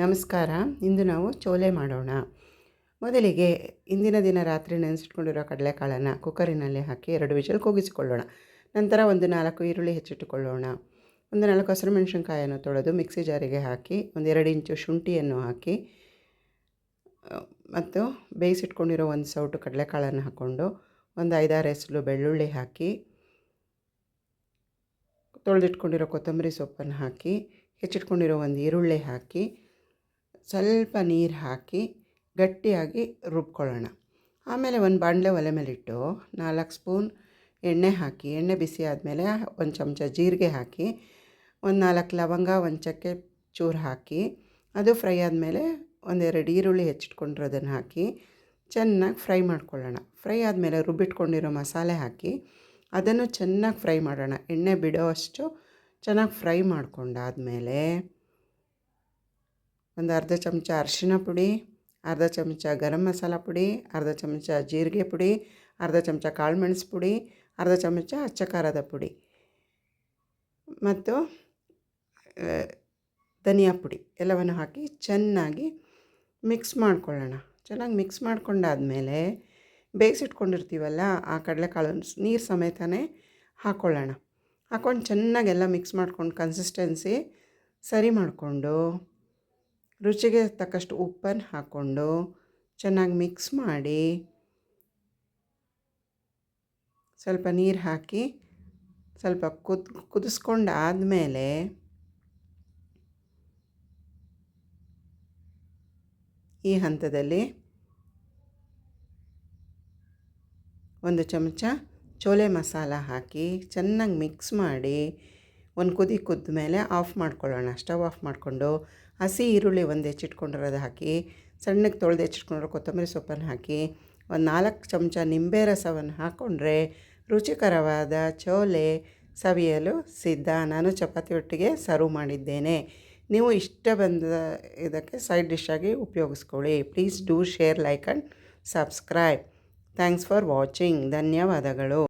ನಮಸ್ಕಾರ. ಇಂದು ನಾವು ಚೋಲೆ ಮಾಡೋಣ. ಮೊದಲಿಗೆ ಇಂದಿನ ದಿನ ರಾತ್ರಿ ನೆನೆಸಿಟ್ಕೊಂಡಿರೋ ಕಡಲೆಕಾಳನ್ನು ಕುಕ್ಕರಿನಲ್ಲಿ ಹಾಕಿ 2 ವಿಷಲ್ ಕೂಗಿಸಿಕೊಳ್ಳೋಣ. ನಂತರ ಒಂದು 4 ಈರುಳ್ಳಿ ಹೆಚ್ಚಿಟ್ಟುಕೊಳ್ಳೋಣ. ಒಂದು 4 ಹಸಿರುಮೆಣಸಿನಕಾಯನ್ನು ತೊಳೆದು ಮಿಕ್ಸಿ ಜಾರಿಗೆ ಹಾಕಿ, ಒಂದು 2 ಇಂಚು ಶುಂಠಿಯನ್ನು ಹಾಕಿ ಮತ್ತು ಬೇಯಿಸಿಟ್ಕೊಂಡಿರೋ ಒಂದು ಸೌಟು ಕಡಲೆಕಾಳನ್ನು ಹಾಕ್ಕೊಂಡು ಒಂದು 5-6 ಎಸಳು ಬೆಳ್ಳುಳ್ಳಿ ಹಾಕಿ, ತೊಳೆದಿಟ್ಕೊಂಡಿರೋ ಕೊತ್ತಂಬರಿ ಸೊಪ್ಪನ್ನು ಹಾಕಿ, ಹೆಚ್ಚಿಟ್ಕೊಂಡಿರೋ ಒಂದು ಈರುಳ್ಳಿ ಹಾಕಿ, ಸ್ವಲ್ಪ ನೀರು ಹಾಕಿ ಗಟ್ಟಿಯಾಗಿ ರುಬ್ಕೊಳ್ಳೋಣ. ಆಮೇಲೆ ಒಂದು ಬಾಣಲೆ ಒಲೆ ಮೇಲಿಟ್ಟು 4 ಸ್ಪೂನ್ ಎಣ್ಣೆ ಹಾಕಿ, ಎಣ್ಣೆ ಬಿಸಿ ಆದಮೇಲೆ 1 ಚಮಚ ಜೀರಿಗೆ ಹಾಕಿ, ಒಂದು 4 ಲವಂಗ, 1 ಚಕ್ಕೆ ಚೂರು ಹಾಕಿ, ಅದು ಫ್ರೈ ಆದಮೇಲೆ 1-2 ಈರುಳ್ಳಿ ಹೆಚ್ಚಿಟ್ಕೊಂಡಿರೋದನ್ನು ಹಾಕಿ ಚೆನ್ನಾಗಿ ಫ್ರೈ ಮಾಡ್ಕೊಳ್ಳೋಣ. ಫ್ರೈ ಆದಮೇಲೆ ರುಬ್ಬಿಟ್ಕೊಂಡಿರೋ ಮಸಾಲೆ ಹಾಕಿ ಅದನ್ನು ಚೆನ್ನಾಗಿ ಫ್ರೈ ಮಾಡೋಣ. ಎಣ್ಣೆ ಬಿಡೋ ಅಷ್ಟು ಚೆನ್ನಾಗಿ ಫ್ರೈ ಮಾಡ್ಕೊಂಡಾದಮೇಲೆ ಒಂದು ಅರ್ಧ ಚಮಚ ಅರಿಶಿನ ಪುಡಿ, ಅರ್ಧ ಚಮಚ ಗರಂ ಮಸಾಲ ಪುಡಿ, ಅರ್ಧ ಚಮಚ ಜೀರಿಗೆ ಪುಡಿ, ಅರ್ಧ ಚಮಚ ಕಾಳುಮೆಣಸು ಪುಡಿ, ಅರ್ಧ ಚಮಚ ಅಚ್ಚ ಖಾರದ ಪುಡಿ ಮತ್ತು ಧನಿಯಾ ಪುಡಿ ಎಲ್ಲವನ್ನು ಹಾಕಿ ಚೆನ್ನಾಗಿ ಮಿಕ್ಸ್ ಮಾಡ್ಕೊಳ್ಳೋಣ. ಚೆನ್ನಾಗಿ ಮಿಕ್ಸ್ ಮಾಡ್ಕೊಂಡಾದಮೇಲೆ ಬೇಯಿಸಿಟ್ಕೊಂಡಿರ್ತೀವಲ್ಲ ಆ ಕಡಲೆಕಾಳು ನೀರು ಸಮೇತನೇ ಹಾಕ್ಕೊಳ್ಳೋಣ. ಹಾಕ್ಕೊಂಡು ಚೆನ್ನಾಗೆಲ್ಲ ಮಿಕ್ಸ್ ಮಾಡ್ಕೊಂಡು ಕನ್ಸಿಸ್ಟೆನ್ಸಿ ಸರಿ ಮಾಡಿಕೊಂಡು ರುಚಿಗೆ ತಕ್ಕಷ್ಟು ಉಪ್ಪನ್ನು ಹಾಕ್ಕೊಂಡು ಚೆನ್ನಾಗಿ ಮಿಕ್ಸ್ ಮಾಡಿ, ಸ್ವಲ್ಪ ನೀರು ಹಾಕಿ ಸ್ವಲ್ಪ ಕುದಿಸ್ಕೊಂಡಾದಮೇಲೆ ಈ ಹಂತದಲ್ಲಿ 1 ಚಮಚ ಚೋಲೆ ಮಸಾಲ ಹಾಕಿ ಚೆನ್ನಾಗಿ ಮಿಕ್ಸ್ ಮಾಡಿ ಒಂದು ಕುದಿ ಕುದ್ದ ಮೇಲೆ ಆಫ್ ಮಾಡ್ಕೊಳ್ಳೋಣ. ಸ್ಟವ್ ಆಫ್ ಮಾಡಿಕೊಂಡು ಹಸಿ ಈರುಳ್ಳಿ ಒಂದು ಹೆಚ್ಚಿಟ್ಕೊಂಡಿರೋದು ಹಾಕಿ, ಸಣ್ಣಗೆ ತೊಳೆದು ಹೆಚ್ಚಿಟ್ಕೊಂಡಿರೋ ಕೊತ್ತಂಬರಿ ಸೊಪ್ಪನ್ನು ಹಾಕಿ, ಒಂದು 4 ಚಮಚ ನಿಂಬೆ ರಸವನ್ನು ಹಾಕ್ಕೊಂಡ್ರೆ ರುಚಿಕರವಾದ ಚೋಲೆ ಸವಿಯಲು ಸಿದ್ಧ. ನಾನು ಚಪಾತಿ ಒಟ್ಟಿಗೆ ಸರ್ವ್ ಮಾಡಿದ್ದೇನೆ. ನೀವು ಇಷ್ಟ ಬಂದ ಇದಕ್ಕೆ ಸೈಡ್ ಡಿಶ್ಶಾಗಿ ಉಪಯೋಗಿಸ್ಕೊಳ್ಳಿ. Please do share, like and subscribe. Thanks for watching. ಧನ್ಯವಾದಗಳು.